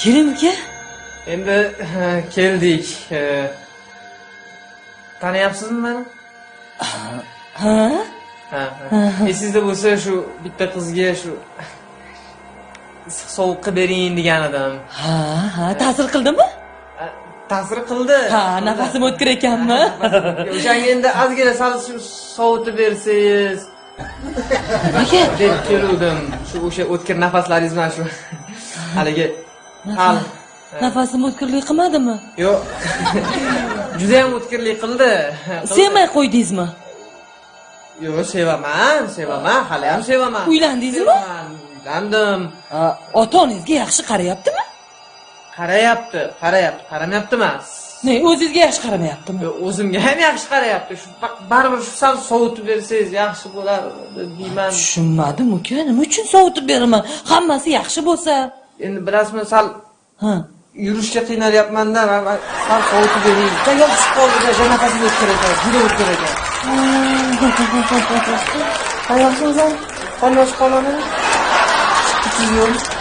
Keling uka. Endi keldik. Tanıyapsizmi meni? Ha? Ha. Esingizda bo'lsa shu bitta qizga shu issiq sovuq qilib bering degan edim. Ha, ta'sir qildimi? Ta'sir qildi. Ha, nafasim o'tkir ekanmi? O'shanga endi ozgina sal shu sovutib bersangiz Aka, deb keluvdim. Shu o'sha o'tkir nafaslaringiz bilan shu haligi hal. nafasim o'tkirlik qilmadimi? Yo'q. Juda ham o'tkirlik qildi. Sevmay qo'ydingizmi? Yo'q, sevaman, hali ham sevaman. Uylandingizmi? Uylandim. Ota-onangizga yaxshi qarayaptimi? Qarayapti, qaramayapti emas. Ne, o'zingizga yaxshi qaramayaptimi? O'zimga ham yaxshi qarayapti. Shu baribir shu sal sovutib bersangiz yaxshi bo'lar deyman. Tushunmadim uka, nima uchun sovutib beraman? Hammasi yaxshi bo'lsa. Endi bilasizmi, sal Ha. yurishga qiynalyapman-da, sal sovutib bering. Yopishib qoldi, nafasim o'tkir ekan, juda o'tkir ekan. Qayersiz o'zim? Qanday qoladi? Chiqib